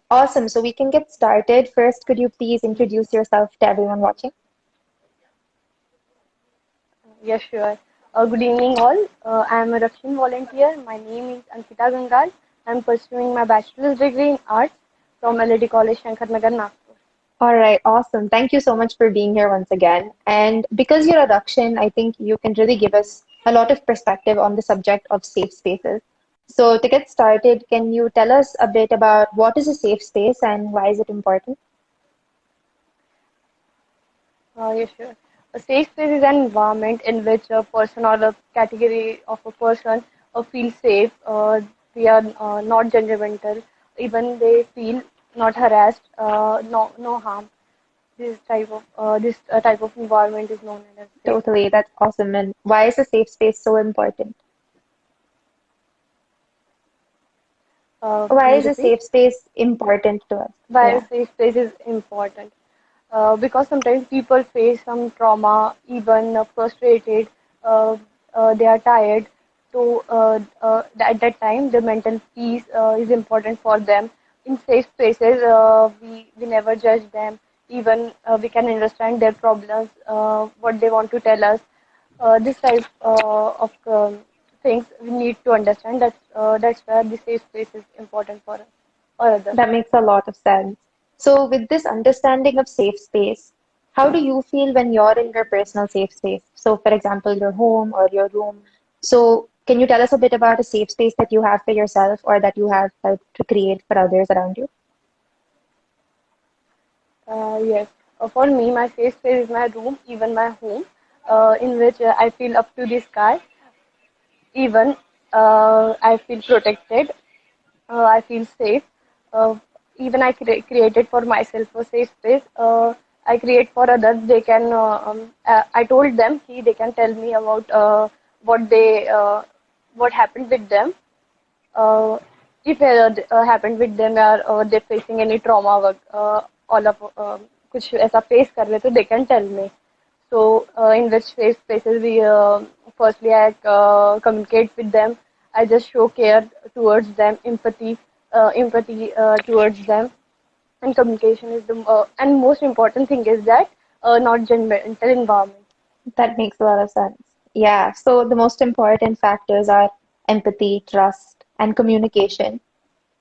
Awesome. So we can get started. First, could you please introduce yourself to everyone watching? Yes, sure. Good evening, all. I am a Rakshin volunteer. My name is Ankita Gangal. I am pursuing my bachelor's degree in arts from LAD College, Shankarnagar, Nagpur. All right, awesome. Thank you so much for being here once again. And because you're a Dakshin, I think you can really give us a lot of perspective on the subject of safe spaces. So to get started, can you tell us a bit about what is a safe space and why is it important? Yes, sure. A safe space is an environment in which a person or a category of a person feels safe. They are not judgmental. Even they feel not harassed. No harm. This type of environment is known as safe space. Totally, that's awesome. And why is a safe space so important? Can Why you is a repeat? safe space important to us? Why a Yeah. safe space is important? Because sometimes people face some trauma, even frustrated, uh, they are tired. So at that time, the mental peace is important for them. In safe spaces, we never judge them. Even we can understand their problems, what they want to tell us. This type of things we need to understand. That's where the safe space is important for us or others. That makes a lot of sense. So, with this understanding of safe space, how do you feel when you're in your personal safe space? So, for example, your home or your room. So, can you tell us a bit about a safe space that you have for yourself or that you have helped to create for others around you? Yes, for me, my safe space is my room, even my home, in which I feel up to the sky. Even I feel protected, I feel safe. Uh, Even I created for myself a safe space. I create for others. I told them they can tell me about what they what happened with them. uh, if happened with them or they're facing any trauma all of कुछ ऐसा face कर रहे तो they can tell me. So in which safe spaces we firstly I communicate with them. I just show care towards them, empathy towards them, and communication is the and most important thing is that not judgmental environment. That makes a lot of sense. Yeah, so the most important factors are empathy, trust, and communication.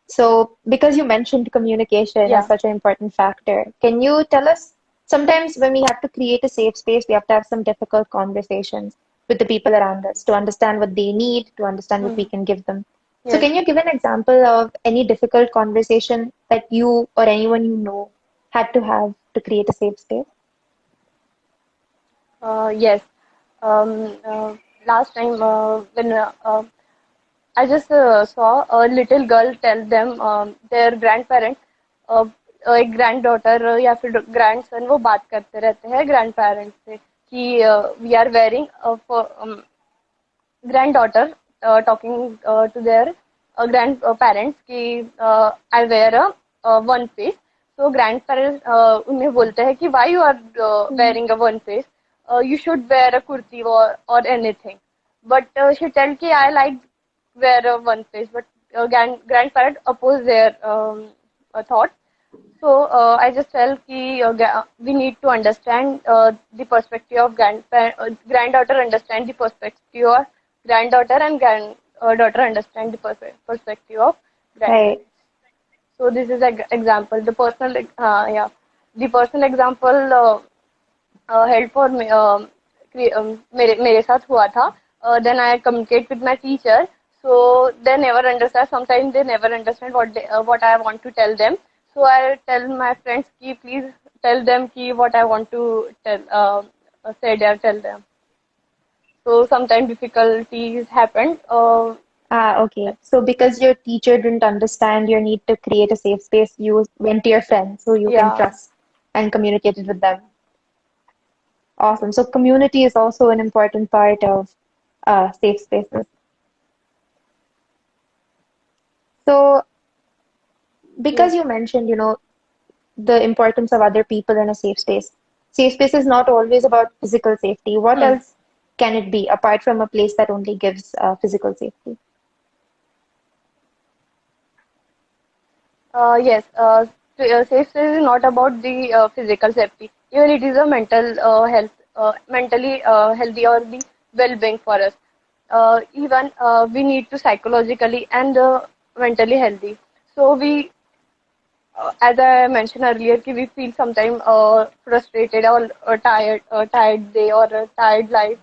So, because you mentioned communication as Yeah. such an important factor, can you tell us sometimes when we have to create a safe space, we have to have some difficult conversations with the people around us to understand what they need, to understand what we Hmm. can give them. So, Yes. can you give an example of any difficult conversation that you or anyone you know had to have to create a safe space? Yes. Um, uh, Last time when I just saw a little girl tell them their grandparents, uh, एक granddaughter या फिर grandson वो बात करते रहते हैं grandparents से कि we are wearing for granddaughter talking to their grandparents कि I wear a one face. So grandparents उन्हें बोलते हैं कि why you are Mhm. wearing a one face? You should wear a kurti or anything. But she tell कि I like wear a one face, but grandparents oppose their thought. So I just felt कि we need to understand the perspective of granddaughter, understand the perspective of granddaughter, and granddaughter understand the perspective of Right. grandparents. So this is an example. The personal example held for me. मेरे साथ हुआ था. Then I communicate with my teacher. So they never understand. Sometimes they never understand what I want to tell them. So I tell my friends ki please tell them ki what I want to tell say there tell them. So sometimes difficulties happen. Ah, okay. So because your teacher didn't understand your need to create a safe space, you went to your friends who you can Yeah. trust and communicated with them. Awesome. So community is also an important part of safe spaces. So because Yes. you mentioned, the importance of other people in a safe space. Safe space is not always about physical safety. What Hmm. else can it be apart from a place that only gives physical safety? Yes, safe space is not about the physical safety. Even it is a mental health, mentally healthy or the well-being for us. Even we need to psychologically and mentally healthy. So we, as I mentioned earlier, कि we feel sometimes frustrated or tired day or a tired life.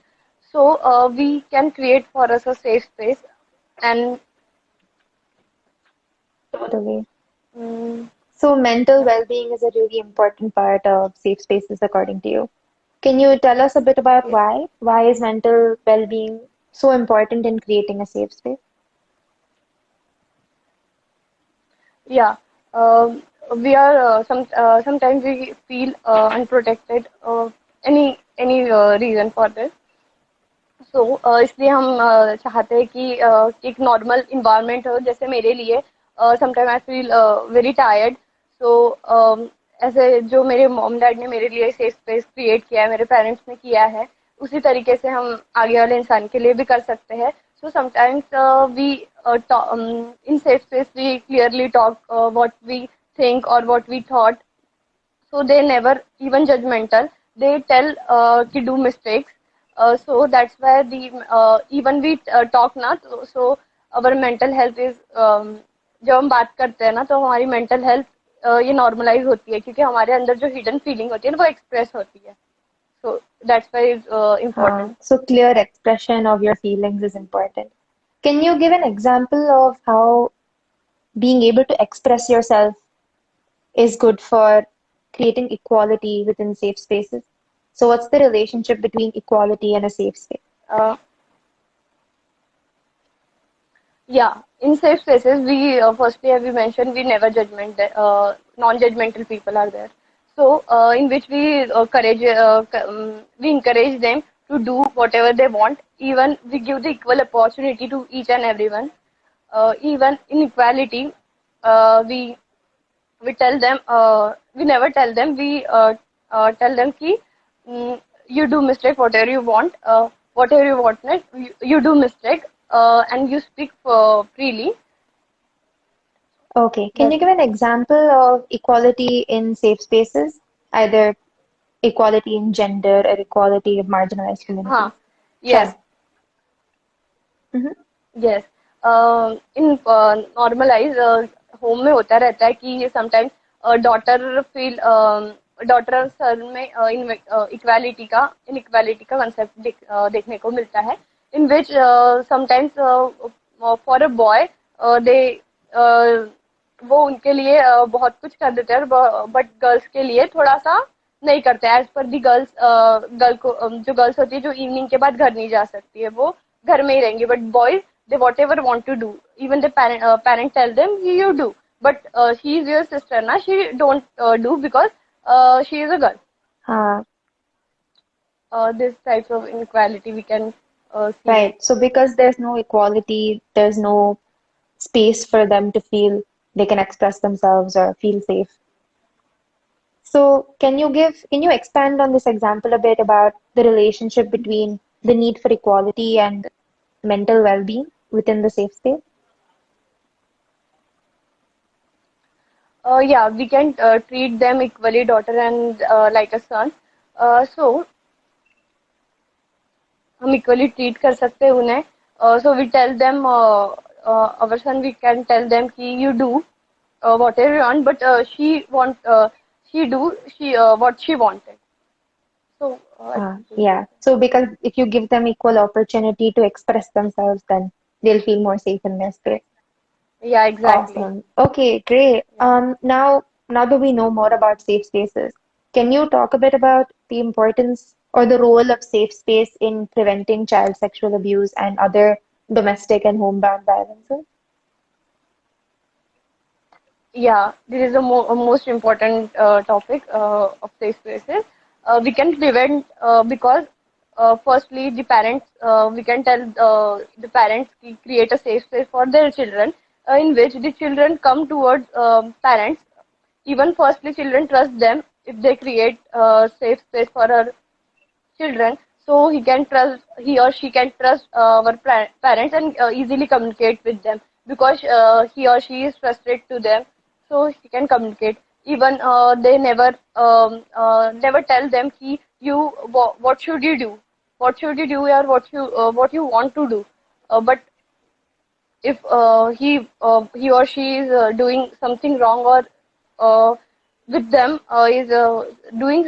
So we can create for us a safe space and Totally. mm, So mental yeah, well-being is a really important part of safe spaces, according to you. Can you tell us a bit about yes. why? Why is mental well-being so important in creating a safe space? Yeah, we are sometimes we feel unprotected. Any reason for this? So इसलिए हम चाहते हैं कि एक normal environment हो जैसे मेरे लिए sometime I feel very tired so ऐसे जो मेरे मॉम डैड ने मेरे लिए सेफ स्पेस क्रिएट किया है मेरे पेरेंट्स ने किया है उसी तरीके से हम आगे वाले इंसान के लिए भी कर सकते हैं so sometimes we in safe space we clearly talk what we think or what we thought so they never even judgmental they tell to do mistakes so that's why the even we talk ना so our mental health is जब हम बात करते हैं ना तो हमारी mental health ये normalize होती है क्योंकि हमारे अंदर जो hidden feeling होती है ना वो express होती है so that's why it's important. So clear expression of your feelings is important. Can you give an example of how being able to express yourself is good for creating equality within safe spaces? So what's the relationship between equality and a safe space? uh, Yeah, in safe spaces, we firstly, as we mentioned, we never judgment. Non-judgmental people are there. So, in which we encourage them to do whatever they want. Even we give the equal opportunity to each and everyone. Even in equality, we tell them we never tell them tell them ki you do mistake whatever you want whatever you want next, you do mistake and you speak freely Okay, can you that's give an example of equality in safe spaces? Either equality in gender or equality of marginalized हाँ communities? yes Sure. Hmm. yes in normalize home में होता रहता है कि sometimes daughter feel daughter sir में equality का inequality का concept देखने को मिलता है इन विच समटाइम्स फॉर अ बॉय दे वो उनके लिए बहुत कुछ कर देते हैं बट गर्ल्स के लिए थोड़ा सा नहीं करते एज पर दी गर्ल्स गर्ल को जो गर्ल्स होती है जो इवनिंग के बाद घर नहीं जा सकती है वो घर में ही रहेंगी but boys they whatever want to do even the parent tell them you do but she is your sister na she don't do because she is a girl Uh, this types of inequality we can see. right. So because there's no equality, there's no space for them to feel they can express themselves or feel safe. So can you expand on this example a bit about the relationship between the need for equality and mental well-being within the safe space? Yeah we can treat them equally daughter and like a son so हम equally treat कर सकते हैं उन्हें so we tell them our son we can tell them कि you do whatever you want but she do she what she wanted so I think Yeah. So because if you give them equal opportunity to express themselves, then they'll feel more safe in their space. yeah exactly Awesome. Okay, great. yeah Now that we know more about safe spaces, can you talk a bit about the importance or the role of safe space in preventing child sexual abuse and other domestic and homebound violences? Yeah, this is a most important topic of safe spaces. We can prevent because firstly the parents we can tell the parents create a safe space for their children in which the children come towards parents. Even firstly children trust them if they create a safe space for our children so he or she can trust our parents and easily communicate with them because he or she is trusted to them so he can communicate. Even they never tell them ki what should you do, or what you want to do. But if he or she is doing something wrong, or uh, with them is doing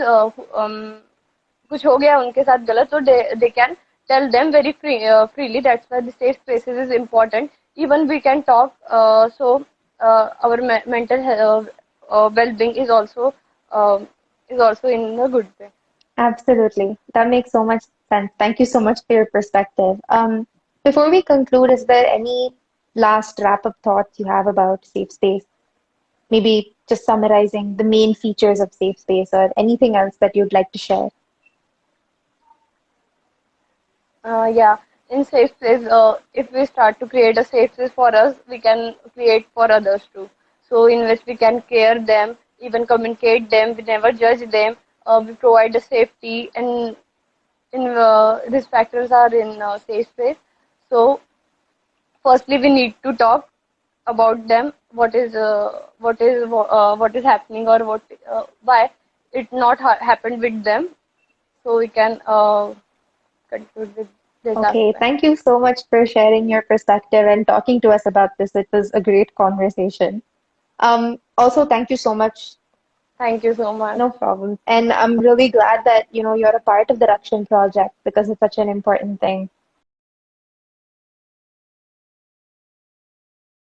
कुछ हो गया उनके साथ गलत, so they can tell them very freely. That's why the safe spaces is important. Even we can talk, so our mental well-being uh, is also in a good way. Absolutely. That makes so much sense. Thank you so much for your perspective. Before we conclude, is there any last wrap-up thoughts you have about safe space? Maybe just summarizing the main features of safe space or anything else that you'd like to share. Yeah, in safe space, if we start to create a safe space for us, we can create for others too. So in which we can care them, even communicate them, we never judge them. We provide a safety, and in these factors are in safe space. So firstly, we need to talk about them. What is happening, or why it not happened with them. So we can conclude with this Okay, aspect. thank you so much for sharing your perspective and talking to us about this. It was a great conversation. Also, thank you so much. Thank you so much. No problem. And I'm really glad that, you're a part of the Rakshin Project because it's such an important thing.